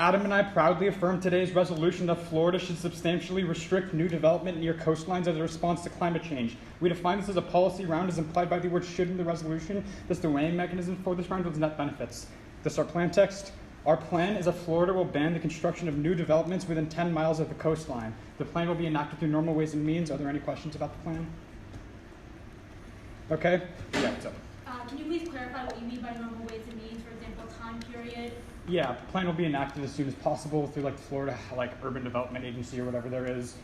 Adam and I proudly affirm today's resolution that Florida should substantially restrict new development near coastlines as a response to climate change. We define this as a policy round as implied by the word should in the resolution. Thus, the weighing mechanism for this round was net benefits. This is our plan text. Our plan is that Florida will ban the construction of new developments within 10 miles of the coastline. The plan will be enacted through normal ways and means. Are there any questions about the plan? Okay? Yeah, what's up? Can you please clarify what you mean by normal ways and means, for example, time period? Yeah, the plan will be enacted as soon as possible through like the Florida Urban Development Agency or whatever there is.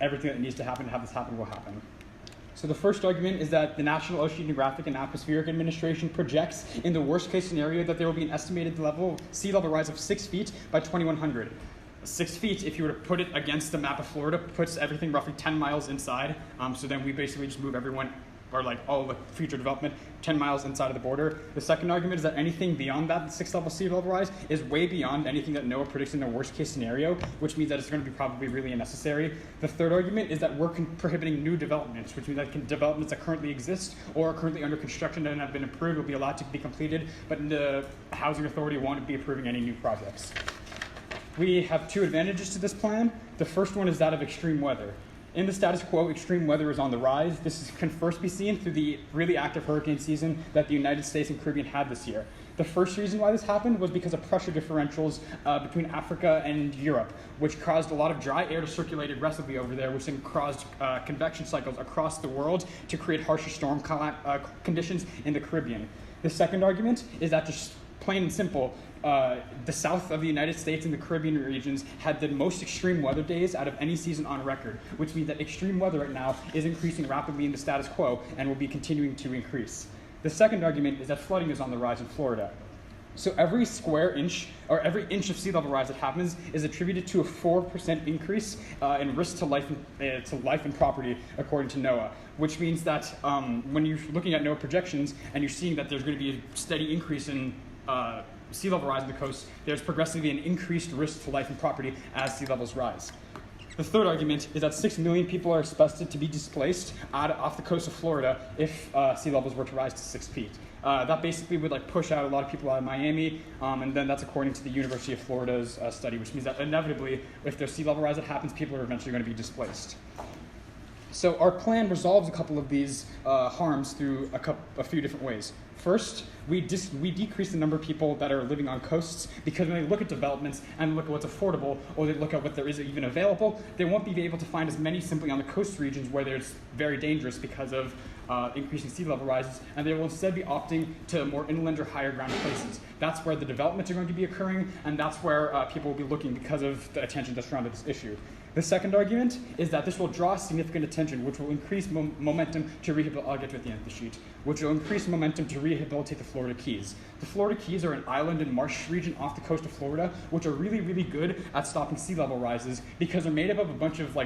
Everything that needs to happen to have this happen will happen. So the first argument is that the National Oceanographic and Atmospheric Administration projects in the worst case scenario that there will be an estimated sea level rise of 6 feet by 2100. 6 feet, if you were to put it against the map of Florida, puts everything roughly 10 miles inside. So then we basically just move everyone, or like all the future development, 10 miles inside of the border. The second argument is that anything beyond that 6 level sea level rise is way beyond anything that NOAA predicts in their worst case scenario, which means that it's going to be probably really unnecessary. The third argument is that we're prohibiting new developments, which means that developments that currently exist or are currently under construction and have been approved will be allowed to be completed, but the Housing Authority won't be approving any new projects. We have two advantages to this plan. The first one is that of extreme weather. In the status quo, extreme weather is on the rise. This can first be seen through the really active hurricane season that the United States and Caribbean had this year. The first reason why this happened was because of pressure differentials between Africa and Europe, which caused a lot of dry air to circulate aggressively over there, which then caused convection cycles across the world to create harsher storm conditions in the Caribbean. The second argument is that, just plain and simple, the south of the United States and the Caribbean regions had the most extreme weather days out of any season on record, which means that extreme weather right now is increasing rapidly in the status quo and will be continuing to increase. The second argument is that flooding is on the rise in Florida. So every square inch, or every inch of sea level rise that happens is attributed to a 4% increase in risk to life and property, according to NOAA, which means that when you're looking at NOAA projections and you're seeing that there's going to be a steady increase in sea level rise on the coast, there's progressively an increased risk to life and property as sea levels rise. The third argument is that 6 million people are expected to be displaced off the coast of Florida if sea levels were to rise to 6 feet. That basically would push out a lot of people out of Miami, and then that's according to the University of Florida's study, which means that inevitably, if there's sea level rise that happens, people are eventually going to be displaced. So our plan resolves a couple of these harms through a few different ways. First, we decrease the number of people that are living on coasts, because when they look at developments and look at what's affordable, or they look at what there is even available, they won't be able to find as many simply on the coast regions where it's very dangerous because of increasing sea level rises, and they will instead be opting to more inland or higher ground places. That's where the developments are going to be occurring, and that's where people will be looking because of the attention that's surrounded this issue. The second argument is that this will draw significant attention, which will increase momentum to rehabilitate. I'll get to it at the end of the sheet. Which will increase momentum to rehabilitate the Florida Keys. The Florida Keys are an island and marsh region off the coast of Florida, which are really, really good at stopping sea level rises because they're made up of a bunch of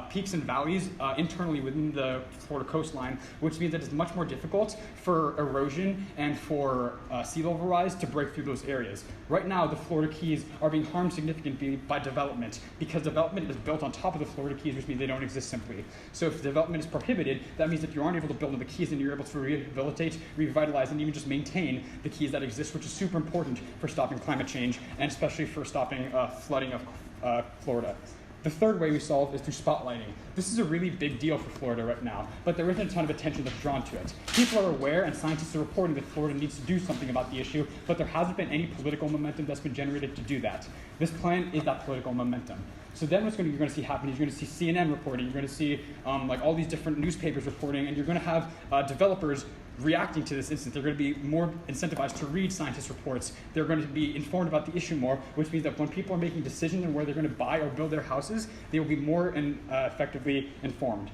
peaks and valleys internally within the Florida coastline, which means that it's much more difficult for erosion and for sea level rise to break through those areas. Right now, the Florida Keys are being harmed significantly by development because development is built on top of the Florida Keys, which means they don't exist simply. So if development is prohibited, that means that you aren't able to build on the Keys and you're able to rehabilitate, revitalize, and even just maintain the Keys that exist, which is super important for stopping climate change and especially for stopping flooding of Florida. The third way we solve is through spotlighting. This is a really big deal for Florida right now, but there isn't a ton of attention that's drawn to it. People are aware and scientists are reporting that Florida needs to do something about the issue, but there hasn't been any political momentum that's been generated to do that. This plan is that political momentum. So then you're going to see happen is you're going to see CNN reporting, you're going to see all these different newspapers reporting, and you're going to have developers reacting to this instance. They're going to be more incentivized to read scientist reports. They're going to be informed about the issue more, which means that when people are making decisions on where they're going to buy or build their houses, they will be more effectively informed.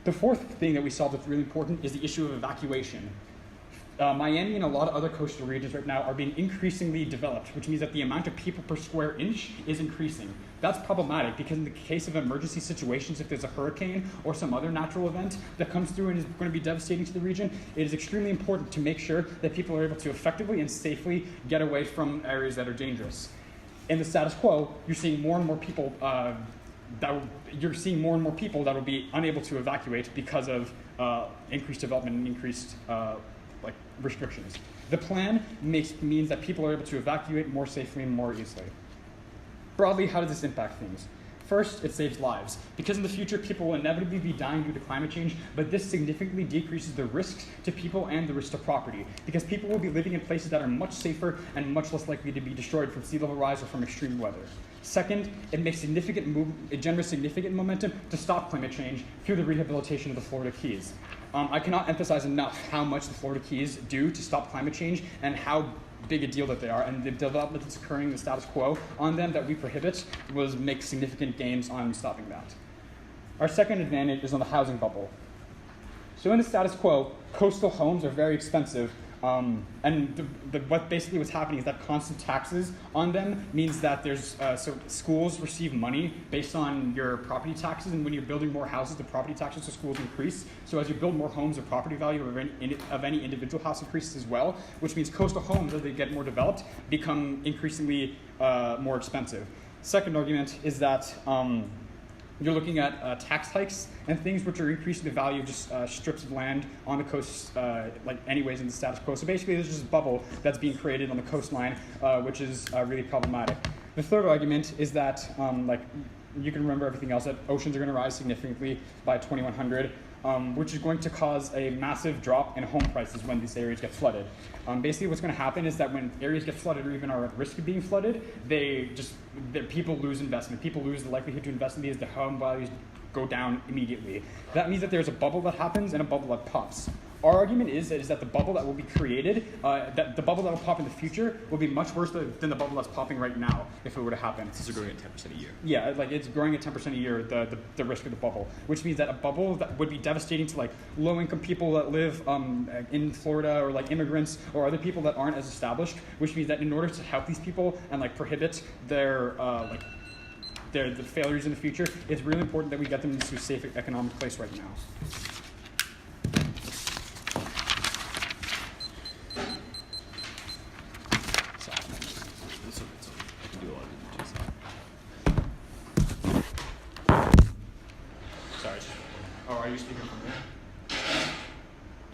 The fourth thing that we solved that's really important is the issue of evacuation. Miami and a lot of other coastal regions right now are being increasingly developed, which means that the amount of people per square inch is increasing. That's problematic because in the case of emergency situations, if there's a hurricane or some other natural event that comes through and is going to be devastating to the region, it is extremely important to make sure that people are able to effectively and safely get away from areas that are dangerous. In the status quo, you're seeing more and more people that will be unable to evacuate because of increased development and increased restrictions. The plan means that people are able to evacuate more safely and more easily. Broadly, how does this impact things? First, it saves lives. Because in the future, people will inevitably be dying due to climate change, but this significantly decreases the risks to people and the risk to property, because people will be living in places that are much safer and much less likely to be destroyed from sea level rise or from extreme weather. Second, it generates significant momentum to stop climate change through the rehabilitation of the Florida Keys. I cannot emphasize enough how much the Florida Keys do to stop climate change and how big a deal that they are, and the development that's occurring, the status quo on them that we prohibit make significant gains on stopping that. Our second advantage is on the housing bubble. So in the status quo, coastal homes are very expensive, and what's happening is that constant taxes on them means that so schools receive money based on your property taxes, and when you're building more houses, the property taxes to schools increase. So as you build more homes, the property value of any individual house increases as well, which means coastal homes, as they get more developed, become increasingly more expensive. Second argument is that you're looking at tax hikes and things which are increasing the value of just strips of land on the coast, anyways in the status quo. So basically, there's just a bubble that's being created on the coastline, which is really problematic. The third argument is that, you can remember everything else, that oceans are going to rise significantly by 2100. Which is going to cause a massive drop in home prices when these areas get flooded. Basically, what's going to happen is that when areas get flooded or even are at risk of being flooded, people lose investment. People lose the likelihood to invest in these. The home values go down immediately. That means that there's a bubble that happens and a bubble that pops. Our argument is that the bubble that will be created, that the bubble that will pop in the future will be much worse than the bubble that's popping right now if it were to happen. This is growing at 10% a year. Yeah, it's growing at 10% a year, the risk of the bubble, which means that a bubble that would be devastating to low-income people that live in Florida, or immigrants or other people that aren't as established, which means that in order to help these people and prohibit their the failures in the future, it's really important that we get them into a safe economic place right now. Are you speaking from there?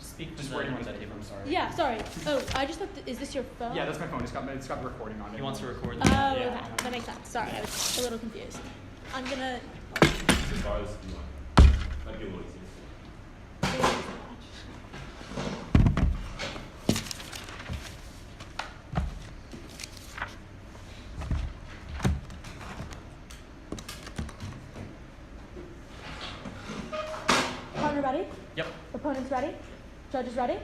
Speak just where you want to speak from, sorry. Yeah, sorry. Oh, I just thought, is this your phone? Yeah, that's my phone. It's got the recording on it. He wants to record Oh, that. okay. That makes sense. Sorry, I was a little confused. I'm gonna... As far as you want. That'd be a little easier. Thank you so much. Partner ready? Yep. Opponents ready? Judges ready?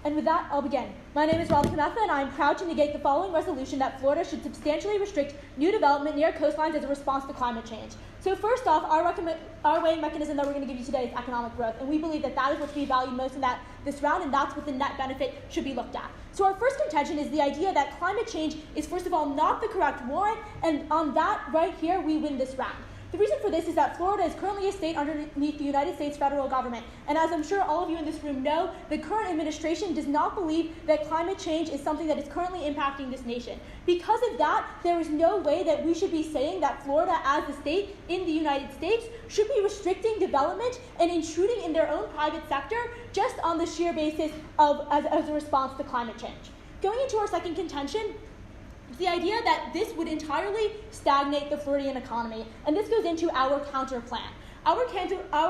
And with that, I'll begin. My name is Rob Kametha, and I am proud to negate the following resolution that Florida should substantially restrict new development near coastlines as a response to climate change. So first off, our weighing mechanism that we're going to give you today is economic growth, and we believe that that is what's being valued most in this round, and that's what the net benefit should be looked at. So our first contention is the idea that climate change is, first of all, not the correct warrant, and on that right here, we win this round. The reason for this is that Florida is currently a state underneath the United States federal government. And as I'm sure all of you in this room know, the current administration does not believe that climate change is something that is currently impacting this nation. Because of that, there is no way that we should be saying that Florida, as a state in the United States, should be restricting development and intruding in their own private sector just on the sheer basis of as a response to climate change. Going into our second contention, the idea that this would entirely stagnate the Floridian economy, and this goes into our counter plan. Our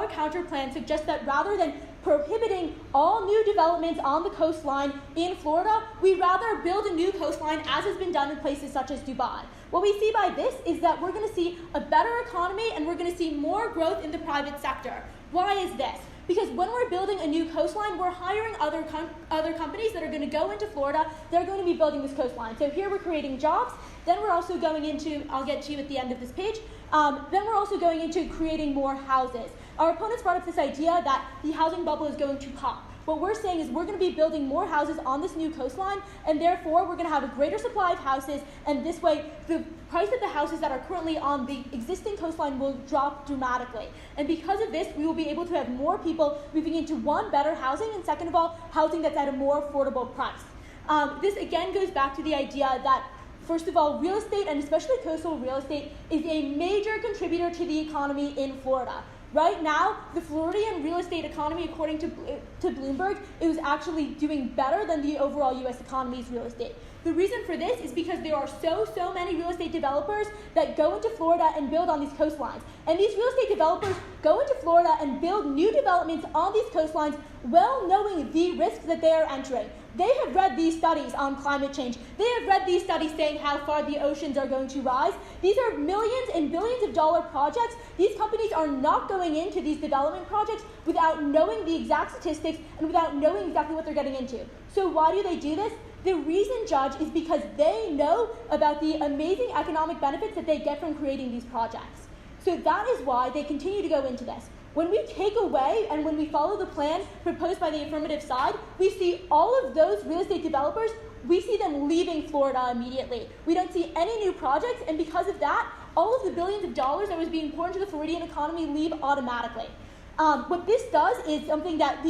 counter plan suggests that rather than prohibiting all new developments on the coastline in Florida, we'd rather build a new coastline as has been done in places such as Dubai. What we see by this is that we're going to see a better economy and we're going to see more growth in the private sector. Why is this? Because when we're building a new coastline, we're hiring other companies that are going to go into Florida. They're going to be building this coastline. So here we're creating jobs. Then we're also going into, I'll get to you at the end of this page, then we're also going into creating more houses. Our opponents brought up this idea that the housing bubble is going to pop. What we're saying is we're going to be building more houses on this new coastline, and therefore we're going to have a greater supply of houses, and this way the price of the houses that are currently on the existing coastline will drop dramatically. And because of this, we will be able to have more people moving into, one, better housing, and second of all, housing that's at a more affordable price. This again goes back to the idea that, first of all, real estate, and especially coastal real estate, is a major contributor to the economy in Florida. Right now, the Floridian real estate economy, according to Bloomberg, is actually doing better than the overall U.S. economy's real estate. The reason for this is because there are so many real estate developers that go into Florida and build on these coastlines. And these real estate developers go into Florida and build new developments on these coastlines, well knowing the risks that they are entering. They have read these studies on climate change. They have read these studies saying how far the oceans are going to rise. These are millions and billions of dollar projects. These companies are not going into these development projects without knowing the exact statistics and without knowing exactly what they're getting into. So why do they do this? The reason, Judge, is because they know about the amazing economic benefits that they get from creating these projects. So that is why they continue to go into this. When we take away and when we follow the plan proposed by the affirmative side, we see all of those real estate developers, we see them leaving Florida immediately. We don't see any new projects, and because of that, all of the billions of dollars that was being poured into the Floridian economy leave automatically. What this does is something that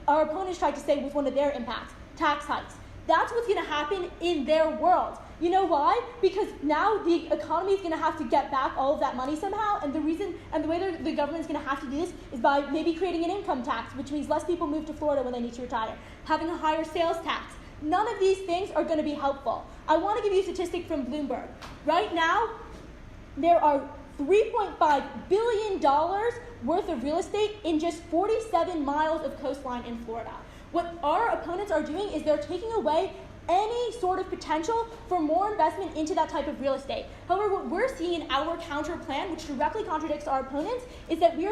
our opponents tried to say was one of their impacts, tax hikes. That's what's going to happen in their world. You know why? Because now the economy is going to have to get back all of that money somehow, and the way the government is going to have to do this is by maybe creating an income tax, which means less people move to Florida when they need to retire, having a higher sales tax. None of these things are going to be helpful. I want to give you a statistic from Bloomberg. Right now, there are $3.5 billion worth of real estate in just 47 miles of coastline in Florida. What our opponents are doing is they're taking away any sort of potential for more investment into that type of real estate. However, what we're seeing in our counter plan, which directly contradicts our opponents, is that we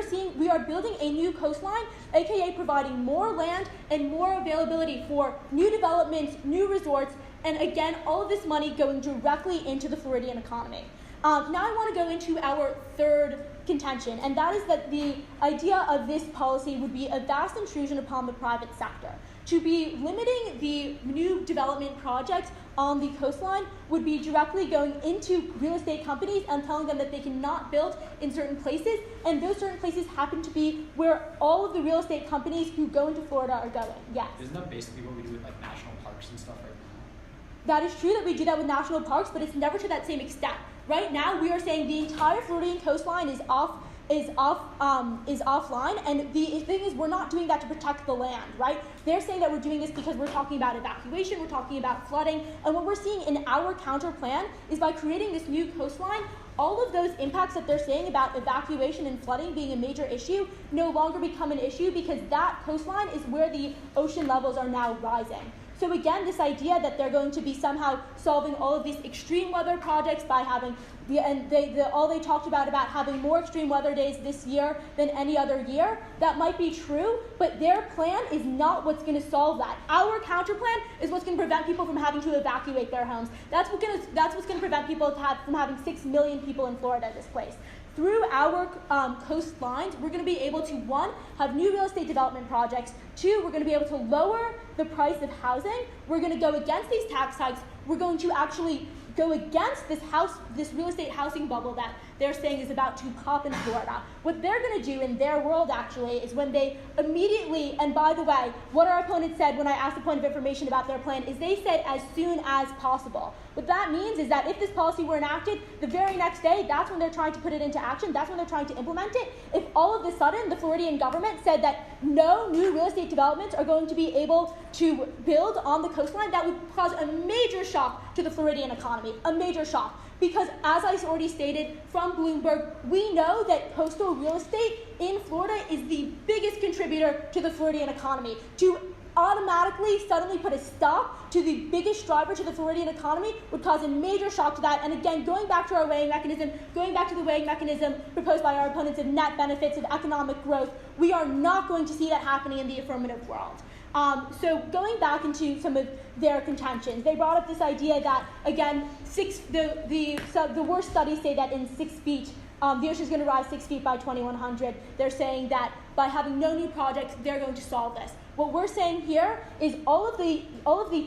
are building a new coastline, aka providing more land and more availability for new developments, new resorts, and again, all of this money going directly into the Floridian economy. Now I want to go into our third contention, and that is that the idea of this policy would be a vast intrusion upon the private sector. To be limiting the new development projects on the coastline would be directly going into real estate companies and telling them that they cannot build in certain places, and those certain places happen to be where all of the real estate companies who go into Florida are going. Yes? Isn't that basically what we do with like national parks and stuff right now? That is true that we do that with national parks, but it's never to that same extent. Right now, we are saying the entire Floridian coastline is offline, and the thing is, we're not doing that to protect the land, right? They're saying that we're doing this because we're talking about evacuation, we're talking about flooding, and what we're seeing in our counter plan is by creating this new coastline, all of those impacts that they're saying about evacuation and flooding being a major issue no longer become an issue because that coastline is where the ocean levels are now rising. So again, this idea that they're going to be somehow solving all of these extreme weather projects by having all they talked about having more extreme weather days this year than any other year, that might be true, but their plan is not what's going to solve that. Our counter plan is what's going to prevent people from having to evacuate their homes. That's what's going to prevent people from having 6 million people in Florida displaced. Through our coastlines, we're going to be able to, 1, have new real estate development projects, 2, we're going to be able to lower the price of housing, we're going to go against these tax hikes, we're going to actually go against this real estate housing bubble that they're saying is about to pop in Florida. What they're going to do in their world, actually, is when they immediately, and by the way, what our opponents said when I asked the point of information about their plan is they said as soon as possible. What that means is that if this policy were enacted, the very next day, that's when they're trying to put it into action, that's when they're trying to implement it. If all of a sudden the Floridian government said that no new real estate developments are going to be able to build on the coastline, that would cause a major shock to the Floridian economy, a major shock. Because as I already stated from Bloomberg, we know that coastal real estate in Florida is the biggest contributor to the Floridian economy. To automatically suddenly put a stop to the biggest driver to the Floridian economy would cause a major shock to that. And again, going back to the weighing mechanism proposed by our opponents of net benefits of economic growth, we are not going to see that happening in the affirmative world. So going back into some of their contentions, they brought up this idea that, again, the worst studies say that in 6 feet, the ocean is going to rise 6 feet by 2100. They're saying that by having no new projects, they're going to solve this. What we're saying here is all of the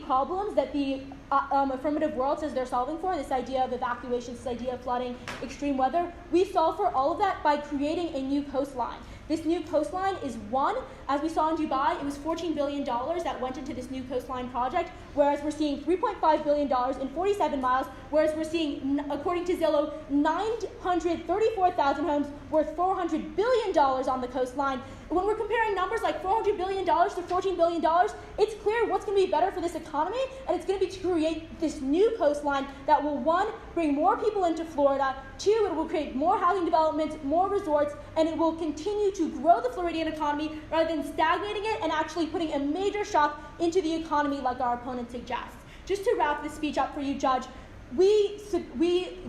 problems that the affirmative world says they're solving for, this idea of evacuation, this idea of flooding, extreme weather, we solve for all of that by creating a new coastline. This new coastline is one. As we saw in Dubai, it was $14 billion that went into this new coastline project, whereas we're seeing $3.5 billion in 47 miles, whereas we're seeing, according to Zillow, 934,000 homes worth $400 billion on the coastline. When we're comparing numbers like $400 billion to $14 billion, it's clear what's going to be better for this economy, and it's going to be to create this new coastline that will, one, bring more people into Florida, two, it will create more housing developments, more resorts, and it will continue to grow the Floridian economy rather than stagnating it and actually putting a major shock into the economy like our opponent suggests. Just to wrap this speech up for you, Judge, we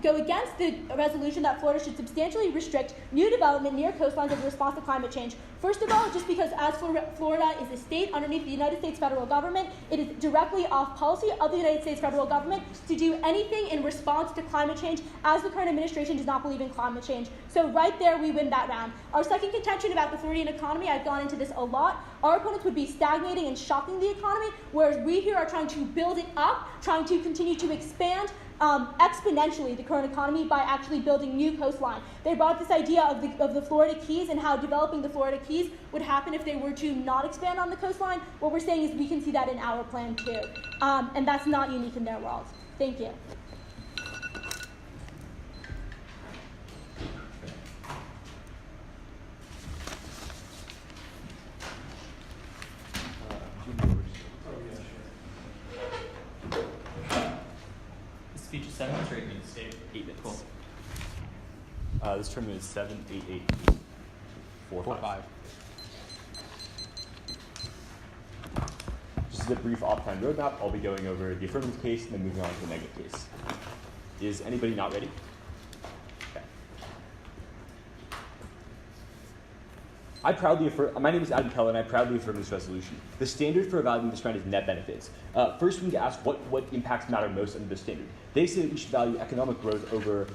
go against the resolution that Florida should substantially restrict new development near coastlines as a response to climate change. First of all, just because as Florida is a state underneath the United States federal government, it is directly off policy of the United States federal government to do anything in response to climate change, as the current administration does not believe in climate change. So right there, we win that round. Our second contention about the Floridian economy, I've gone into this a lot. Our opponents would be stagnating and shocking the economy, whereas we here are trying to build it up, trying to continue to expand exponentially the current economy by actually building new coastline. They brought this idea of the Florida Keys and how developing the Florida Keys would happen if they were to not expand on the coastline. What we're saying is we can see that in our plan too. And that's not unique in their world. Thank you. Speech is 7 minutes or 8 minutes? 8 minutes. Cool. This term is 7, 8, 8, 4, 5. Just as a brief off-time roadmap, I'll be going over the affirmative case and then moving on to the negative case. Is anybody not ready? Okay. My name is Adam Keller, and I proudly affirm this resolution. The standard for evaluating this round is net benefits. First, we need to ask what impacts matter most under this standard. They say that we should value economic growth over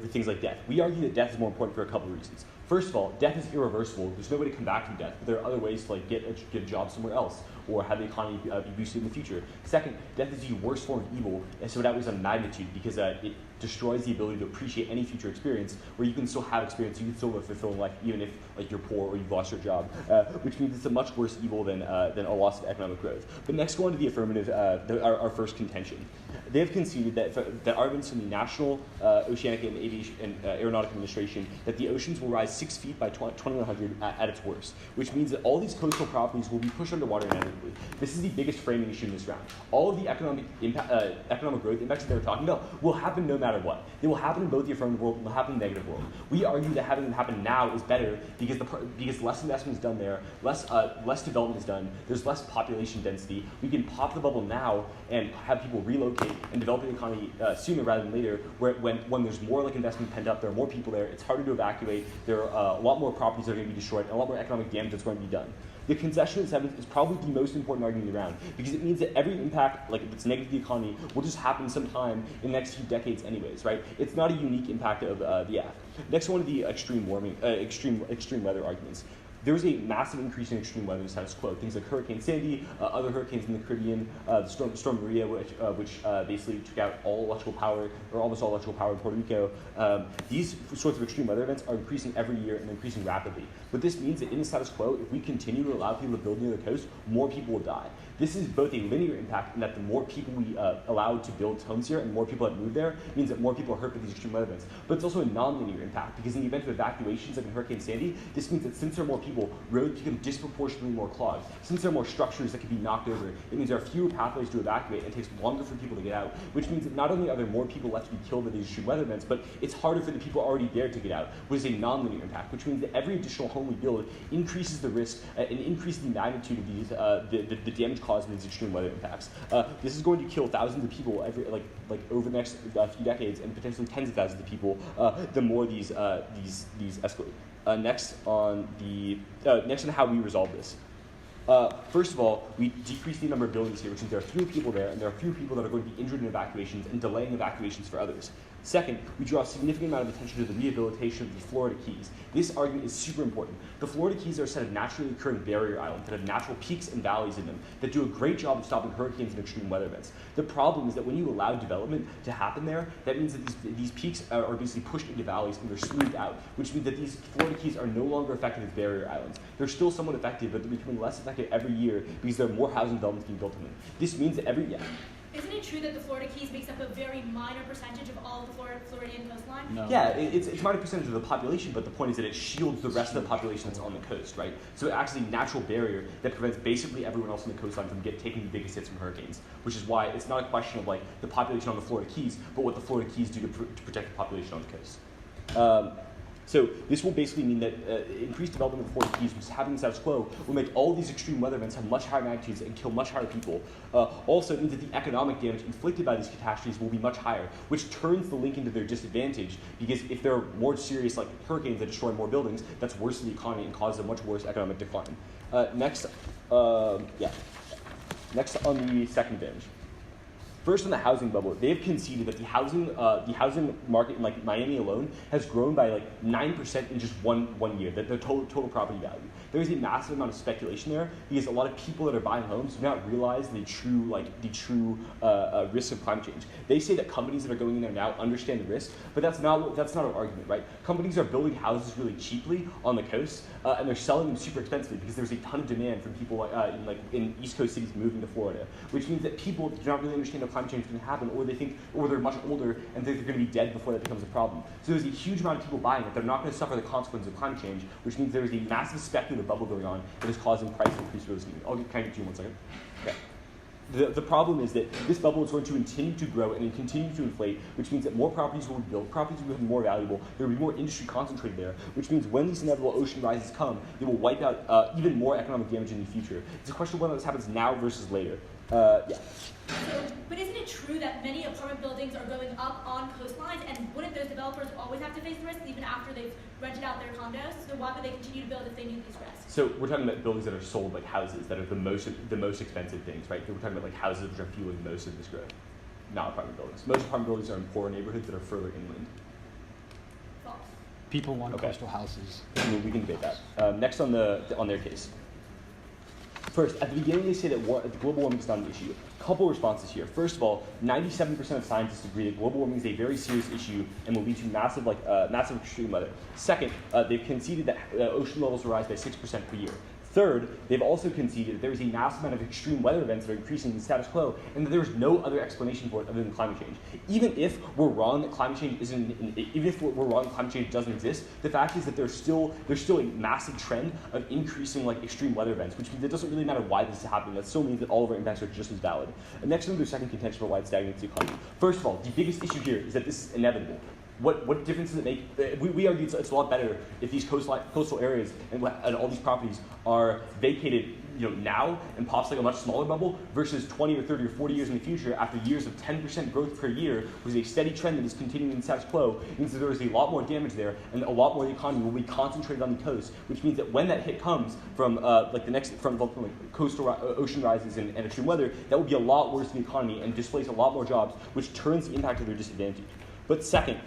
things like death. We argue that death is more important for a couple of reasons. First of all, death is irreversible. There's no way to come back from death, but there are other ways to get a job somewhere else or have the economy be boosted in the future. Second, death is the worst form of evil, and so it outweighs on magnitude because it destroys the ability to appreciate any future experience where you can still have experience, you can still live a fulfilling life even if you're poor or you've lost your job, which means it's a much worse evil than a loss of economic growth. But next, go on to the affirmative, our first contention. They have conceded that arguments from the National Oceanic and Aeronautic Administration that the oceans will rise 6 feet by 2100 at its worst, which means that all these coastal properties will be pushed underwater inevitably. This is the biggest framing issue in this round. All of the economic growth impacts that they're talking about will happen no matter what. They will happen in both the affirmative world and will happen in the negative world. We argue that having them happen now is better because less investment is done there, less development is done, there's less population density. We can pop the bubble now and have people relocate and develop the economy sooner rather than later, when there's more investment pent up, there are more people there, it's harder to evacuate, there are a lot more properties that are going to be destroyed, and a lot more economic damage that's going to be done. The concession at 7 is probably the most important argument of the round because it means that every impact, if it's negative to the economy, will just happen sometime in the next few decades anyways, right? It's not a unique impact of the act. Next one are the extreme weather arguments. There was a massive increase in extreme weather status quo. Things like Hurricane Sandy, other hurricanes in the Caribbean, the Storm Maria, which basically took out all electrical power, or almost all electrical power in Puerto Rico. These sorts of extreme weather events are increasing every year and increasing rapidly. But this means that in the status quo, if we continue to allow people to build near the coast, more people will die. This is both a linear impact in that the more people we allow to build homes here and more people that move there means that more people are hurt by these extreme weather events. But it's also a non-linear impact because in the event of evacuations like in Hurricane Sandy, this means that since there are more people, roads become disproportionately more clogged. Since there are more structures that can be knocked over, it means there are fewer pathways to evacuate and it takes longer for people to get out, which means that not only are there more people left to be killed by these extreme weather events, but it's harder for the people already there to get out, which is a non-linear impact, which means that every additional home we build increases the risk and increases the magnitude of these the damage caused by these extreme weather impacts. This is going to kill thousands of people over the next few decades, and potentially tens of thousands of people the more these escalate. Next on how we resolve this. First of all, we decrease the number of buildings here, which means there are fewer people there, and there are fewer people that are going to be injured in evacuations and delaying evacuations for others. Second, we draw a significant amount of attention to the rehabilitation of the Florida Keys. This argument is super important. The Florida Keys are a set of naturally occurring barrier islands that have natural peaks and valleys in them that do a great job of stopping hurricanes and extreme weather events. The problem is that when you allow development to happen there, that means that these peaks are basically pushed into valleys and they're smoothed out, which means that these Florida Keys are no longer effective as barrier islands. They're still somewhat effective, but they're becoming less effective every year because there are more housing developments being built in them. This means that Isn't it true that the Florida Keys makes up a very minor percentage of all of the Floridian coastline? No. Yeah, it's a minor percentage of the population, but the point is that it shields the rest of the population that's on the coast, right? So it acts as a natural barrier that prevents basically everyone else on the coastline from taking the biggest hits from hurricanes, which is why it's not a question of like the population on the Florida Keys, but what the Florida Keys do to protect the population on the coast. So this will basically mean that increased development of the Florida Keys, which is having the status quo, will make all these extreme weather events have much higher magnitudes and kill much higher people. Also, it means that the economic damage inflicted by these catastrophes will be much higher, which turns the link into their disadvantage, because if there are more serious like hurricanes that destroy more buildings, that's worse for the economy and causes a much worse economic decline. Next on the second advantage. First, on the housing bubble, they have conceded that the housing market in like Miami alone has grown by like 9% in just one year. The total property value. There is a massive amount of speculation there because a lot of people that are buying homes do not realize the true risks of climate change. They say that companies that are going in there now understand the risk, but that's not an argument, right? Companies are building houses really cheaply on the coast, and they're selling them super expensively because there's a ton of demand from people in East Coast cities moving to Florida, which means that people do not really understand how climate change is going to happen, or they're much older and think they're going to be dead before that becomes a problem. So there's a huge amount of people buying it. They're not going to suffer the consequences of climate change, which means there's a massive speculative bubble going on that is causing price increase really steeply. I'll get to you in 1 second. Okay. The problem is that this bubble is going to continue to grow and continue to inflate, which means that more properties will be built, properties will become more valuable, there will be more industry concentrated there, which means when these inevitable ocean rises come, they will wipe out even more economic damage in the future. It's a question of whether this happens now versus later. But isn't it true that many apartment buildings are going up on coastlines, and wouldn't those developers always have to face the risks even after they've rented out their condos? So why would they continue to build if they knew these risks? So we're talking about buildings that are sold like houses that are the most expensive things, right? We're talking about like houses which are fueling most of this growth, not apartment buildings. Most apartment buildings are in poorer neighborhoods that are further inland. False. People want coastal houses. I mean, we can debate that. Next on their case. First, at the beginning they say that global warming is not an issue. Couple responses here. First of all, 97% of scientists agree that global warming is a very serious issue and will lead to massive extreme weather. Second, they've conceded that ocean levels will rise by 6% per year. Third, they've also conceded that there is a massive amount of extreme weather events that are increasing the status quo, and that there is no other explanation for it other than climate change. Even if we're wrong that climate change doesn't exist, the fact is that there's still a massive trend of increasing like extreme weather events, which means it doesn't really matter why this is happening. That still means that all of our impacts are just as valid. And next, on their second contention for why it stagnates the economy. First of all, the biggest issue here is that this is inevitable. What difference does it make? We argue it's a lot better if these coastal areas and all these properties are vacated now and pops like a much smaller bubble versus 20 or 30 or 40 years in the future after years of 10% growth per year with a steady trend that is continuing in status quo. It means that there is a lot more damage there and a lot more of the economy will be concentrated on the coast, which means that when that hit comes from coastal ocean rises and extreme weather, that will be a lot worse for the economy and displace a lot more jobs, which turns the impact of their disadvantage. But second,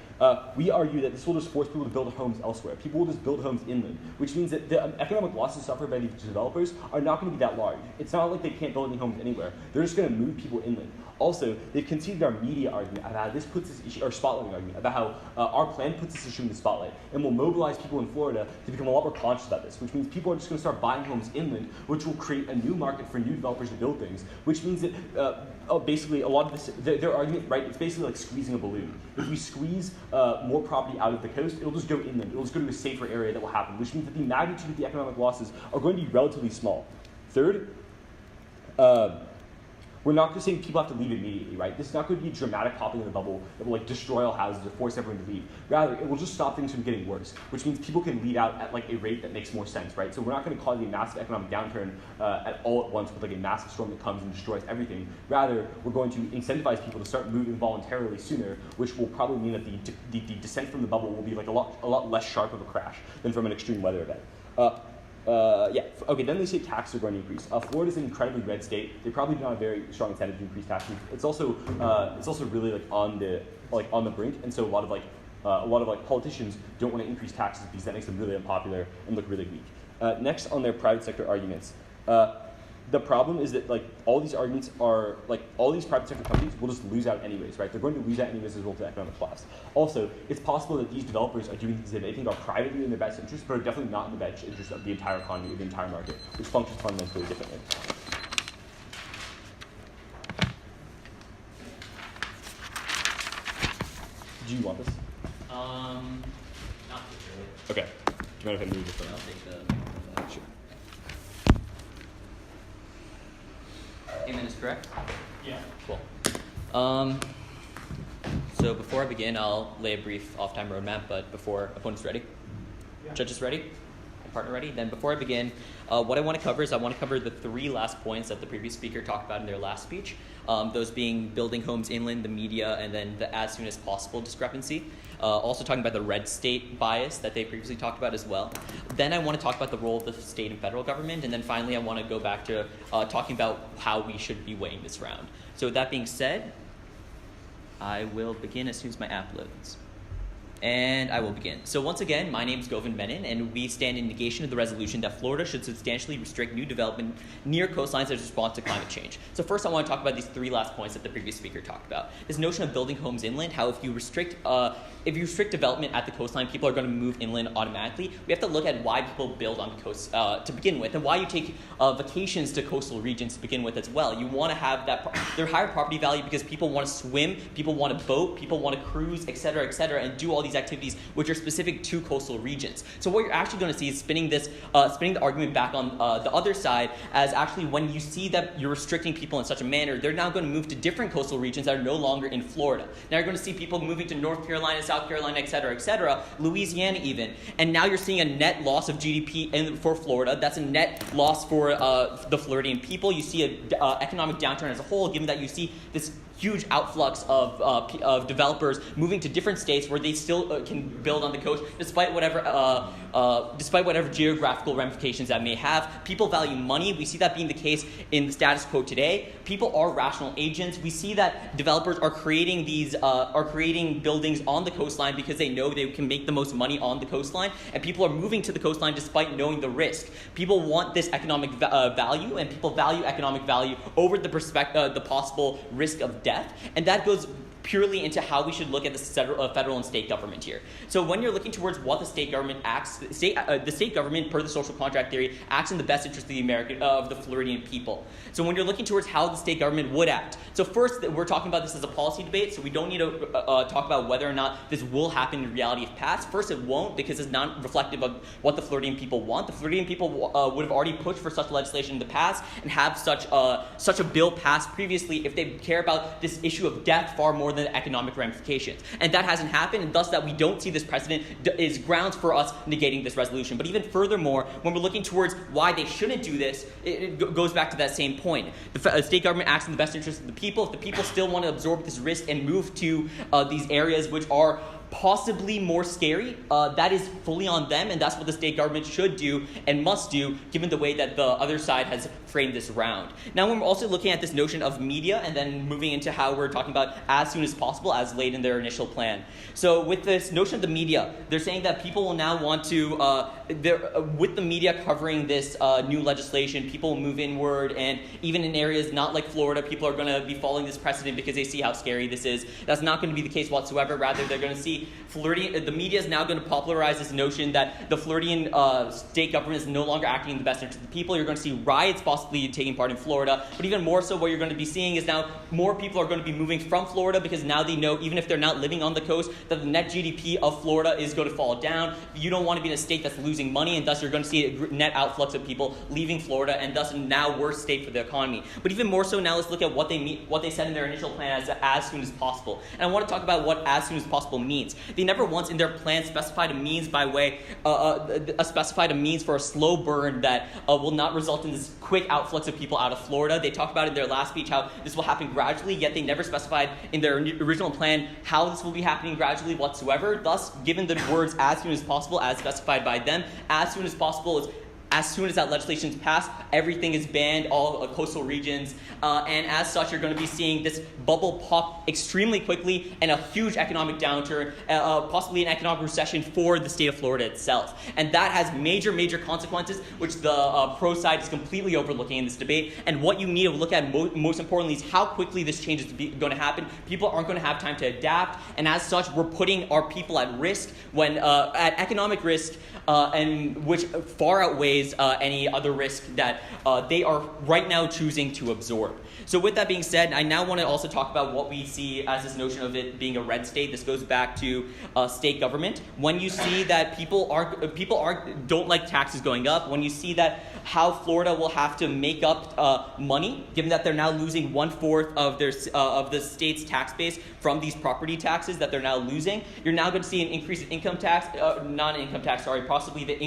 we argue that this will just force people to build homes elsewhere. People will just build homes inland, which means that the economic losses suffered by these developers are not going to be that large. It's not like they can't build any homes anywhere. They're just going to move people inland. Also, they've conceded our media argument about how this puts this issue, or spotlighting argument, about how our plan puts this issue in the spotlight and will mobilize people in Florida to become a lot more conscious about this, which means people are just going to start buying homes inland, which will create a new market for new developers to build things, which means that basically a lot of this, their argument, right, it's basically like squeezing a balloon. If we squeeze more property out of the coast, it'll just go inland. It'll just go to a safer area that will happen, which means that the magnitude of the economic losses are going to be relatively small. Third, we're not just saying people have to leave immediately, right? This is not going to be a dramatic popping of the bubble that will like destroy all houses or force everyone to leave. Rather, it will just stop things from getting worse, which means people can leave out at like a rate that makes more sense, right? So we're not going to cause a massive economic downturn all at once with like a massive storm that comes and destroys everything. Rather, we're going to incentivize people to start moving voluntarily sooner, which will probably mean that the descent from the bubble will be like a lot less sharp of a crash than from an extreme weather event. Then they say taxes are going to increase. Florida's an incredibly red state. They probably do not have very strong incentive to increase taxes. It's also really on the brink, and so a lot of politicians don't want to increase taxes because that makes them really unpopular and look really weak. Next on their private sector arguments. The problem is that all these arguments are all these private sector companies will just lose out anyways, right? They're going to lose out anyways as a result of economic collapse. Also, it's possible that these developers are doing things that they think are privately in their best interest, but are definitely not in the best interest of the entire economy or the entire market, which functions fundamentally differently. Do you want this? Not particularly. Okay. Do you mind if I move this one? I'll take the. Sure. 8 minutes, correct? Yeah. Cool. So before I begin, I'll lay a brief off-time roadmap, but before opponents ready? Yeah. Judges ready? Partner ready? Then before I begin, what I want to cover is I want to cover the 3 last points that the previous speaker talked about in their last speech, those being building homes inland, the media, and then the as soon as possible discrepancy. Also talking about the red state bias that they previously talked about as well. Then I want to talk about the role of the state and federal government, and then finally I want to go back to talking about how we should be weighing this round. So with that being said, I will begin as soon as my app loads. And I will begin. So once again, my name is Govind Menon, and we stand in negation of the resolution that Florida should substantially restrict new development near coastlines as a response to climate change. So first I want to talk about these 3 last points that the previous speaker talked about. This notion of building homes inland, how if you restrict development at the coastline, people are going to move inland automatically. We have to look at why people build on the coast to begin with, and why you take vacations to coastal regions to begin with as well. You want to have their higher property value because people want to swim, people want to boat, people want to cruise, et cetera, and do all these activities which are specific to coastal regions. So what you're actually going to see is spinning the argument back on the other side, as actually when you see that you're restricting people in such a manner, they're now going to move to different coastal regions that are no longer in Florida. Now you're going to see people moving to North Carolina, South Carolina, et cetera, Louisiana even, and now you're seeing a net loss of GDP for Florida. That's a net loss for the Floridian people. You see an economic downturn as a whole, given that you see this huge outflux of developers moving to different states where they still can build on the coast, despite whatever geographical ramifications that may have. People value money. We see that being the case in the status quo today. People are rational agents. We see that developers are creating buildings on the coastline because they know they can make the most money on the coastline, and people are moving to the coastline despite knowing the risk. People want this economic value, and people value economic value over the possible risk of death, and that goes purely into how we should look at the federal and state government here. So when you're looking towards what the state government the state government, per the social contract theory, acts in the best interest of the Floridian people. So when you're looking towards how the state government would act, so first we're talking about this as a policy debate, so we don't need to talk about whether or not this will happen in reality if passed. First, it won't, because it's not reflective of what the Floridian people want. The Floridian people would have already pushed for such legislation in the past and have such a bill passed previously if they care about this issue of death far more than the economic ramifications. And that hasn't happened, and thus that we don't see this precedent is grounds for us negating this resolution. But even furthermore, when we're looking towards why they shouldn't do this, it goes back to that same point. The state government acts in the best interest of the people. If the people still want to absorb this risk and move to these areas which are possibly more scary, that is fully on them, and that's what the state government should do and must do, given the way that the other side has framed this round. Now, when we're also looking at this notion of media, and then moving into how we're talking about as soon as possible, as laid in their initial plan. So with this notion of the media, they're saying that people will now want to, with the media covering this new legislation, people will move inward, and even in areas not like Florida, people are going to be following this precedent because they see how scary this is. That's not going to be the case whatsoever. Rather, they're going to see the media is now going to popularize this notion that the Floridian state government is no longer acting in the best interest of the people. You're going to see riots possibly taking part in Florida, but even more so, what you're going to be seeing is now more people are going to be moving from Florida because now they know, even if they're not living on the coast, that the net GDP of Florida is going to fall down. You don't want to be in a state that's losing money, and thus you're going to see a net outflux of people leaving Florida, and thus a now worse state for the economy. But even more so, now let's look at what they said in their initial plan as soon as possible. And I want to talk about what as soon as possible means. They never once in their plan specified a means specified a means for a slow burn that will not result in this quick outflux of people out of Florida. They talked about in their last speech how this will happen gradually, yet they never specified in their original plan how this will be happening gradually whatsoever. Thus, given the words as soon as possible as specified by them, as soon as possible is As soon as that legislation is passed, everything is banned, all coastal regions, and as such, you're going to be seeing this bubble pop extremely quickly and a huge economic downturn, possibly an economic recession for the state of Florida itself. And that has major, major consequences, which the pro side is completely overlooking in this debate. And what you need to look at most importantly is how quickly this change is going to happen. People aren't going to have time to adapt, and as such, we're putting our people at risk, when at economic risk, and which far outweighs any other risk that they are right now choosing to absorb. So with that being said, I now want to also talk about what we see as this notion of it being a red state. This goes back to state government. When you see that people don't like taxes going up, when you see that how Florida will have to make up money, given that they're now losing 1/4 of their of the state's tax base from these property taxes that they're now losing, you're now going to see an increase in income tax, non-income tax, possibly the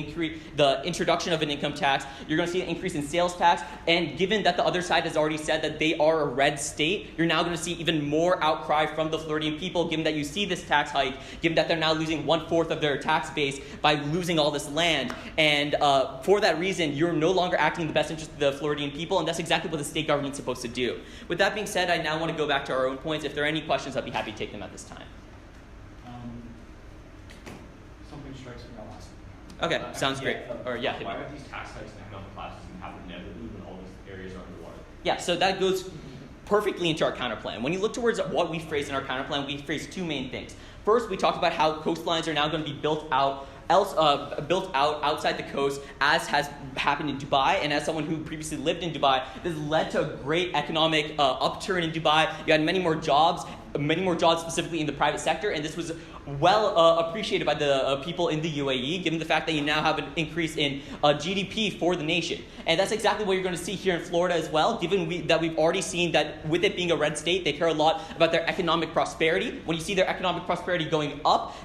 introduction of an income tax. You're going to see an increase in sales tax, and given that the other side has already said that they are a red state, you're now going to see even more outcry from the Floridian people, given that you see this tax hike, given that they're now losing 1/4 of their tax base by losing all this land. And for that reason, you're no longer acting in the best interest of the Floridian people, and that's exactly what the state government's supposed to do. With that being said, I now want to go back to our own points. If there are any questions, I'd be happy to take them at this time. Something strikes me I'll ask. Okay, sounds great. Or yeah. Why are these tax hikes and economic collapses happen inevitably when all these areas are underwater? Yeah, so that goes perfectly into our counterplan. When you look towards what we phrase in our counterplan, we phrase two main things. First, we talked about how coastlines are now going to be built out outside the coast, as has happened in Dubai. And as someone who previously lived in Dubai, this led to a great economic upturn in Dubai. You had many more jobs specifically in the private sector, and this was well appreciated by the people in the UAE, given the fact that you now have an increase in GDP for the nation. And that's exactly what you're going to see here in Florida as well, given that we've already seen that with it being a red state, they care a lot about their economic prosperity. When you see their economic prosperity going up,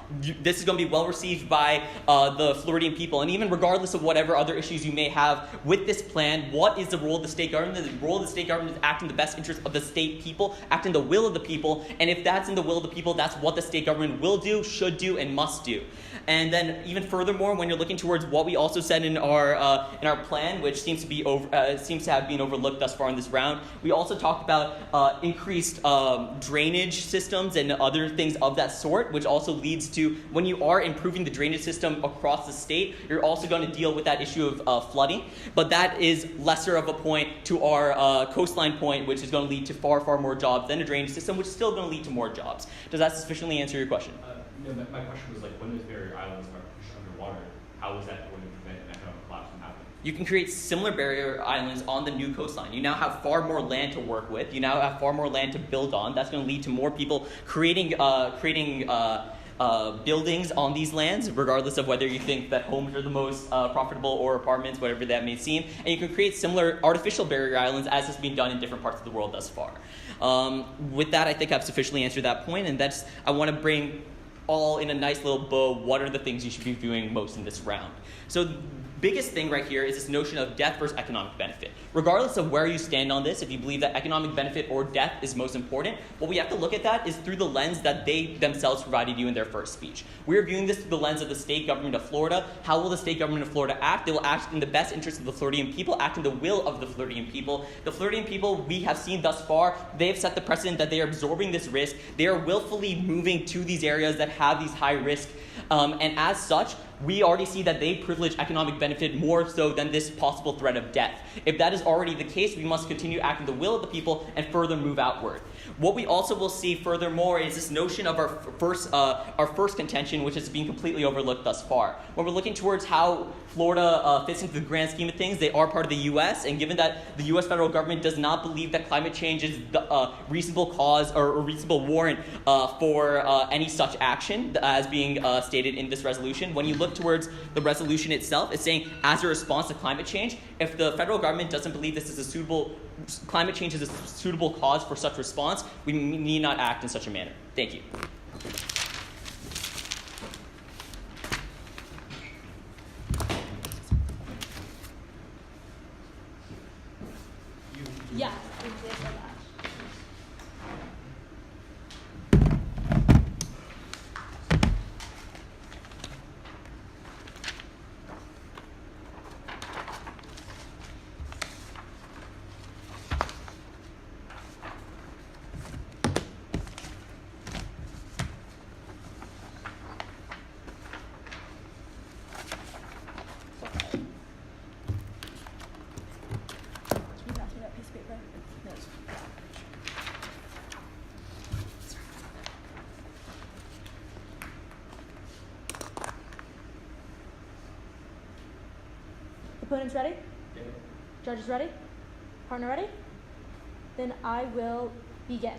this is going to be well received by the Floridian people. And even regardless of whatever other issues you may have with this plan, what is the role of the state government? The role of the state government is act in the best interest of the state people, act in the will of the people. And if that's in the will of the people, that's what the state government will do, should do, and must do. And then even furthermore, when you're looking towards what we also said in our plan, which seems to have been overlooked thus far in this round, we also talked about increased drainage systems and other things of that sort, which also leads to, when you are improving the drainage system across the state, you're also going to deal with that issue of flooding. But that is lesser of a point to our coastline point, which is going to lead to far, far more jobs than a drainage system, which is still going to lead to more jobs. Does that sufficiently answer your question? No, my question was when those barrier islands are pushed underwater, how is that going to prevent an economic collapse from happening? You can create similar barrier islands on the new coastline. You now have far more land to work with. You now have far more land to build on. That's going to lead to more people creating buildings on these lands, regardless of whether you think that homes are the most profitable or apartments, whatever that may seem. And you can create similar artificial barrier islands as has been done in different parts of the world thus far. With that, I think I've sufficiently answered that point, and I want to bring all in a nice little bow, what are the things you should be doing most in this round? So the biggest thing right here is this notion of death versus economic benefit. Regardless of where you stand on this, if you believe that economic benefit or death is most important, what we have to look at that is through the lens that they themselves provided you in their first speech. We're viewing this through the lens of the state government of Florida. How will the state government of Florida act? They will act in the best interest of the Floridian people, act in the will of the Floridian people. The Floridian people, we have seen thus far, they have set the precedent that they are absorbing this risk. They are willfully moving to these areas that have these high risk, and as such, we already see that they privilege economic benefit more so than this possible threat of death. If that is already the case, we must continue acting the will of the people and further move outward. What we also will see furthermore is this notion of our first contention, which has been completely overlooked thus far. When we're looking towards how Florida fits into the grand scheme of things, they are part of the U.S., and given that the U.S. federal government does not believe that climate change is the reasonable cause or a reasonable warrant for any such action as being stated in this resolution, when you look towards the resolution itself, it's saying as a response to climate change, if the federal government doesn't believe climate change is a suitable cause for such response, we need not act in such a manner. Thank you. Yeah. Opponents ready? Yeah. Judges ready? Partner ready? Then I will begin.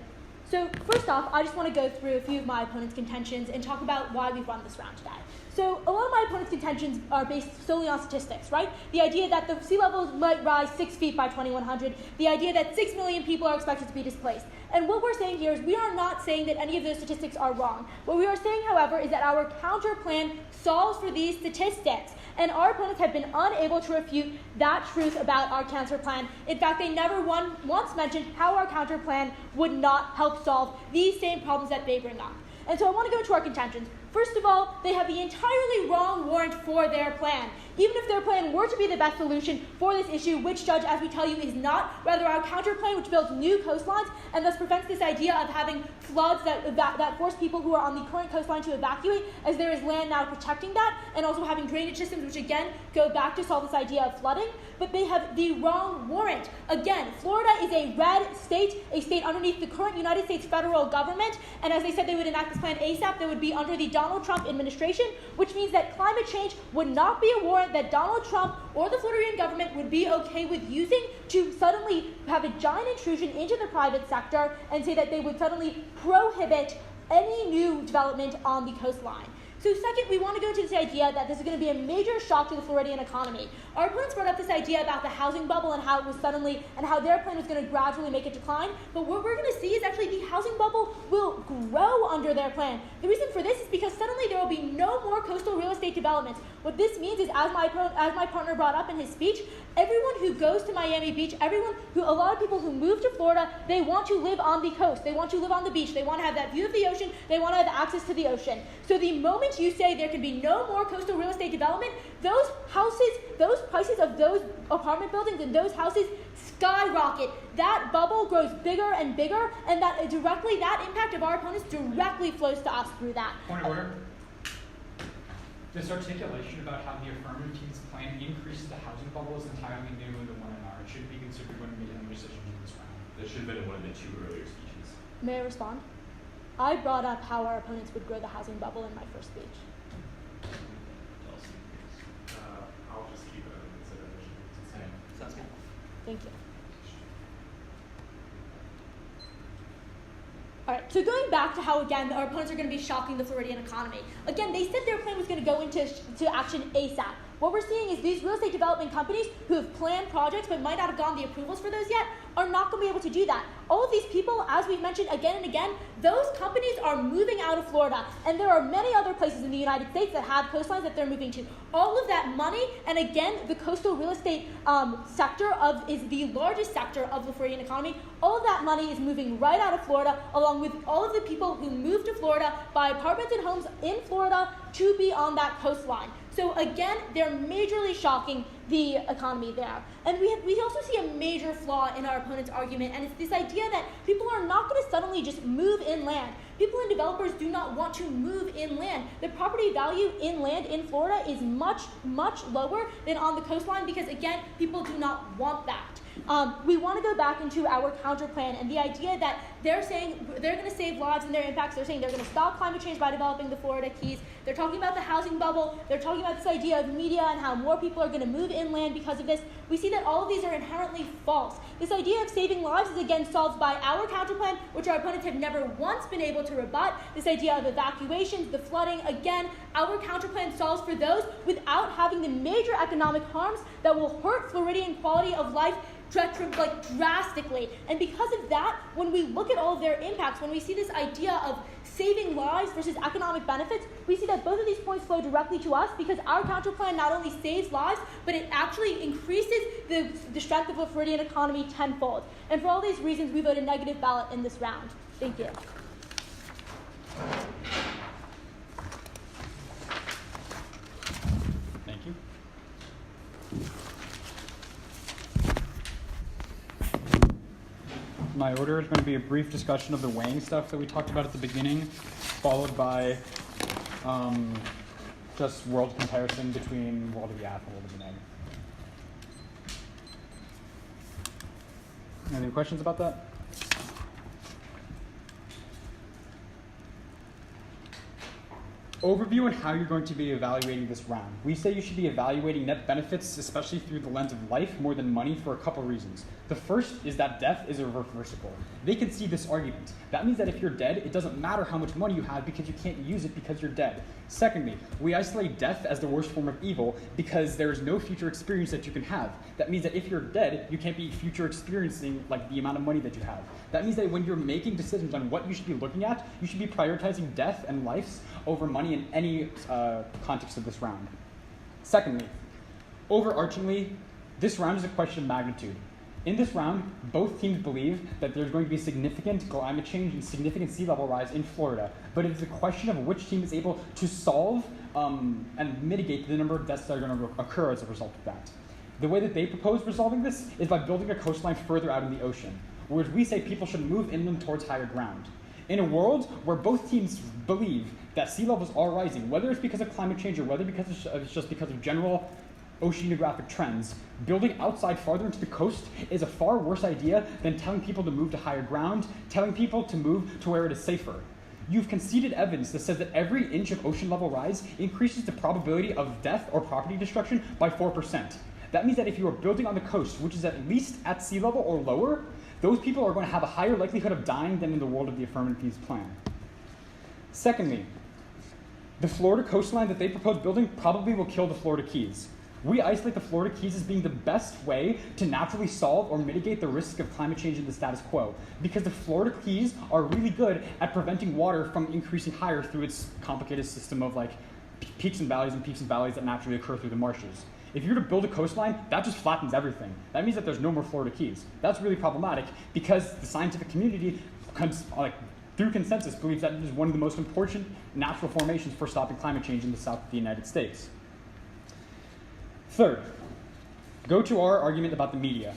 So first off, I just want to go through a few of my opponents' contentions and talk about why we've run this round today. So a lot of my opponents' contentions are based solely on statistics, right? The idea that the sea levels might rise 6 feet by 2100, the idea that 6 million people are expected to be displaced. And what we're saying here is we are not saying that any of those statistics are wrong. What we are saying, however, is that our counter plan solves for these statistics. And our opponents have been unable to refute that truth about our counter plan. In fact, they never once mentioned how our counter plan would not help solve these same problems that they bring up. And so I want to go into our contentions. First of all, they have the entirely wrong warrant for their plan. Even if their plan were to be the best solution for this issue, which, Judge, as we tell you, is not, rather our counter plan, which builds new coastlines and thus prevents this idea of having floods that force people who are on the current coastline to evacuate, as there is land now protecting that, and also having drainage systems, which again go back to solve this idea of flooding. But they have the wrong warrant. Again, Florida is a red state, a state underneath the current United States federal government, and as they said they would enact this plan ASAP, that would be under the Donald Trump administration, which means that climate change would not be a warrant that Donald Trump or the Floridian government would be okay with using to suddenly have a giant intrusion into the private sector and say that they would suddenly prohibit any new development on the coastline. So second, we want to go to this idea that this is going to be a major shock to the Floridian economy. Our opponents brought up this idea about the housing bubble and how it was suddenly, and how their plan was going to gradually make it decline. But what we're going to see is actually the housing bubble will grow under their plan. The reason for this is because suddenly there will be no more coastal real estate developments. What this means is, as my partner brought up in his speech, everyone who goes to Miami Beach, a lot of people who move to Florida, they want to live on the coast. They want to live on the beach. They want to have that view of the ocean. They want to have access to the ocean. So the moment you say there can be no more coastal real estate development, those houses, those prices of those apartment buildings and those houses skyrocket. That bubble grows bigger and bigger, and that impact of our opponents directly flows to us through that. Point of order. This articulation about how the affirmative team's plan increases the housing bubble is entirely new in the 1NR. It should be considered when making decisions in this round. That should have been in one of the two earlier speeches. May I respond? I brought up how our opponents would grow the housing bubble in my first speech. I'll just keep it under consideration. It's the same. Sounds good. Thank you. All right, so going back to how, again, our opponents are going to be shocking the Floridian economy. Again, they said their plan was going to go into action ASAP. What we're seeing is these real estate development companies who have planned projects but might not have gotten the approvals for those yet are not going to be able to do that. All of these people, as we've mentioned again and again, those companies are moving out of Florida, and there are many other places in the United States that have coastlines that they're moving to. All of that money, and again, the coastal real estate sector is the largest sector of the Floridian economy. All of that money is moving right out of Florida, along with all of the people who moved to Florida, buy apartments and homes in Florida to be on that coastline. So again, they're majorly shocking the economy there. And we also see a major flaw in our opponent's argument, and it's this idea that people are not going to suddenly just move inland. People and developers do not want to move inland. The property value inland in Florida is much, much lower than on the coastline because, again, people do not want that. We want to go back into our counter plan and the idea that they're saying they're going to save lives and their impacts. They're saying they're going to stop climate change by developing the Florida Keys. They're talking about the housing bubble. They're talking about this idea of media and how more people are going to move inland because of this. We see that all of these are inherently false. This idea of saving lives is again solved by our counter plan, which our opponents have never once been able to rebut. This idea of evacuations, the flooding, again, our counter plan solves for those without having the major economic harms that will hurt Floridian quality of life drastically. And because of that, when we look at all of their impacts, when we see this idea of saving lives versus economic benefits, we see that both of these points flow directly to us because our counter plan not only saves lives, but it actually increases the strength of the Floridian economy tenfold. And for all these reasons, we voted negative ballot in this round. Thank you. Thank you. My order is going to be a brief discussion of the weighing stuff that we talked about at the beginning, followed by just world comparison between world of YAF and world of NEG. Any questions about that? Overview on how you're going to be evaluating this round. We say you should be evaluating net benefits, especially through the lens of life, more than money, for a couple reasons. The first is that death is irreversible. They can see this argument. That means that if you're dead, it doesn't matter how much money you have because you can't use it because you're dead. Secondly, we isolate death as the worst form of evil because there is no future experience that you can have. That means that if you're dead, you can't be future experiencing like the amount of money that you have. That means that when you're making decisions on what you should be looking at, you should be prioritizing death and lives over money in any context of this round. Secondly, overarchingly, this round is a question of magnitude. In this round, both teams believe that there's going to be significant climate change and significant sea level rise in Florida, but it is a question of which team is able to solve and mitigate the number of deaths that are going to occur as a result of that. The way that they propose resolving this is by building a coastline further out in the ocean, whereas we say people should move inland towards higher ground. In a world where both teams believe that sea levels are rising, whether it's because of climate change or whether it's just because of general oceanographic trends, building outside farther into the coast is a far worse idea than telling people to move to higher ground, telling people to move to where it is safer. You've conceded evidence that says that every inch of ocean level rise increases the probability of death or property destruction by 4%. That means that if you are building on the coast, which is at least at sea level or lower, those people are going to have a higher likelihood of dying than in the world of the affirmative means plan. Secondly, the Florida coastline that they propose building probably will kill the Florida Keys. We isolate the Florida Keys as being the best way to naturally solve or mitigate the risk of climate change in the status quo, because the Florida Keys are really good at preventing water from increasing higher through its complicated system of like peaks and valleys that naturally occur through the marshes. If you were to build a coastline, that just flattens everything. That means that there's no more Florida Keys. That's really problematic because the scientific community, through consensus, believes that it is one of the most important natural formations for stopping climate change in the south of the United States. Third, go to our argument about the media.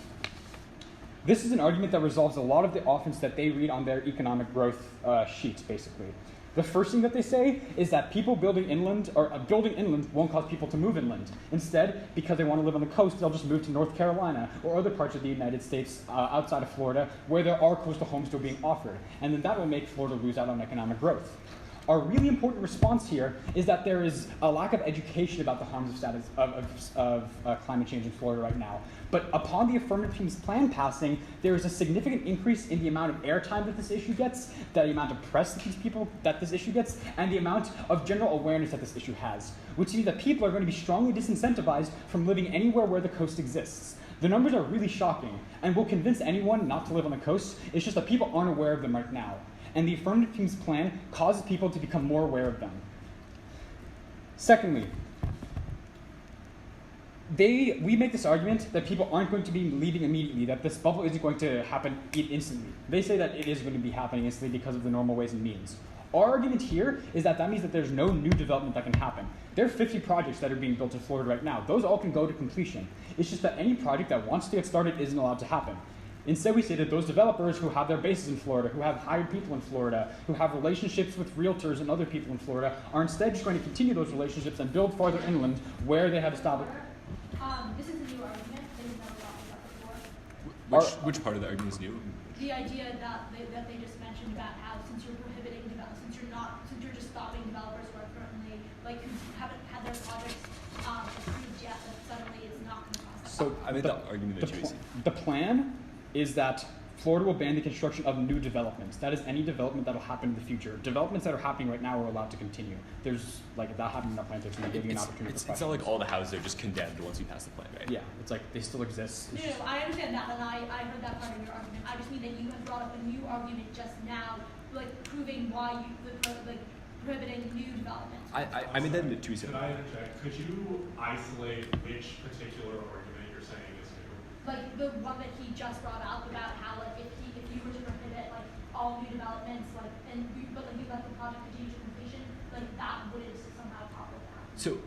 This is an argument that resolves a lot of the offense that they read on their economic growth sheets, basically. The first thing that they say is that people building inland won't cause people to move inland. Instead, because they want to live on the coast, they'll just move to North Carolina or other parts of the United States outside of Florida where there are coastal homes still being offered. And then that will make Florida lose out on economic growth. Our really important response here is that there is a lack of education about the harms of climate change in Florida right now. But upon the affirmative team's plan passing, there is a significant increase in the amount of airtime that this issue gets, the amount of press that this issue gets, and the amount of general awareness that this issue has, which means that people are going to be strongly disincentivized from living anywhere where the coast exists. The numbers are really shocking, and will convince anyone not to live on the coast. It's just that people aren't aware of them right now. And the affirmative team's plan causes people to become more aware of them. Secondly, we make this argument that people aren't going to be leaving immediately, that this bubble isn't going to happen instantly. They say that it is going to be happening instantly because of the normal ways and means. Our argument here is that means that there's no new development that can happen. There are 50 projects that are being built in Florida right now. Those all can go to completion. It's just that any project that wants to get started isn't allowed to happen. Instead, we say that those developers who have their bases in Florida, who have hired people in Florida, who have relationships with realtors and other people in Florida, are instead just going to continue those relationships and build farther inland where they have established. This is a new argument that you've never talked about before. Which part of the argument is new? The idea that they just mentioned about how since you're prohibiting since you're just stopping developers who are currently who haven't had their projects approved yet, that suddenly it's not going to cost. So I made the argument that you The plan is that Florida will ban the construction of new developments. That is any development that will happen in the future. Developments that are happening right now are allowed to continue. There's that happening in our plan, it's going to give you an opportunity for It's not like all the houses are just condemned once you pass the plan, right? Yeah, it's like they still exist. No, I understand that, and I heard that part of your argument. I just mean that you have brought up a new argument just now, proving why you prohibiting new developments. I made that in the two Could I interject? Could you isolate which particular argument you're saying is new? Like the one that he just brought up about how if you were to prohibit all new developments but you let the project continue to completion, that wouldn't somehow topple that. So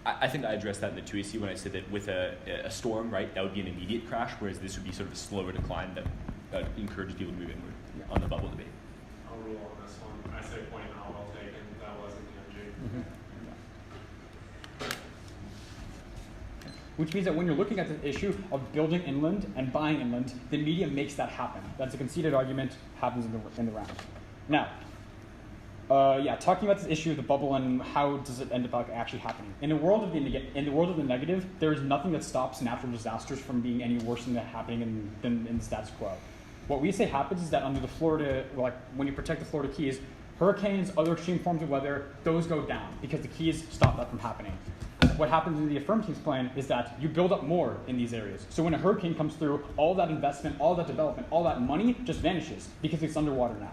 I think I addressed that in the 2AC when I said that with a storm, right, that would be an immediate crash, whereas this would be sort of a slower decline that encourages people to move inward on the bubble debate. I'll rule on this one. I say point out, well taken. That wasn't the MG. Mm-hmm. Which means that when you're looking at the issue of building inland and buying inland, the media makes that happen. That's a conceded argument, happens in the round. Now, Talking about this issue of the bubble and how does it end up actually happening. In the world of the negative, there is nothing that stops natural disasters from being any worse than happening in the status quo. What we say happens is that under the Florida, like when you protect the Florida Keys, hurricanes, other extreme forms of weather, those go down because the Keys stop that from happening. What happens in the affirmative plan is that you build up more in these areas. So when a hurricane comes through, all that investment, all that development, all that money just vanishes because it's underwater now.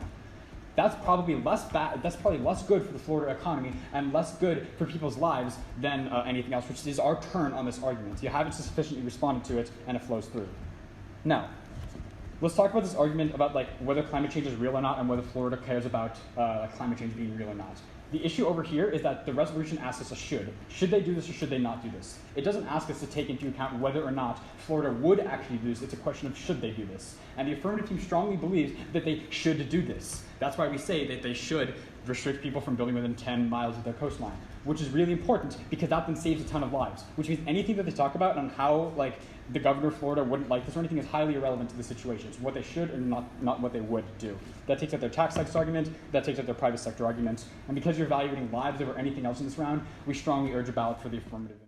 That's probably less bad. That's probably less good for the Florida economy and less good for people's lives than anything else, which is our turn on this argument. You haven't sufficiently responded to it, and it flows through. Now, let's talk about this argument about whether climate change is real or not, and whether Florida cares about climate change being real or not. The issue over here is that the resolution asks us a should. Should they do this or should they not do this? It doesn't ask us to take into account whether or not Florida would actually do this. It's a question of should they do this. And the affirmative team strongly believes that they should do this. That's why we say that they should restrict people from building within 10 miles of their coastline, which is really important because that then saves a ton of lives, which means anything that they talk about on how the governor of Florida wouldn't like this or anything is highly irrelevant to the situation. It's what they should and not what they would do. That takes out their tax tax argument, that takes out their private sector argument, and because you're evaluating lives over anything else in this round, we strongly urge a ballot for the affirmative.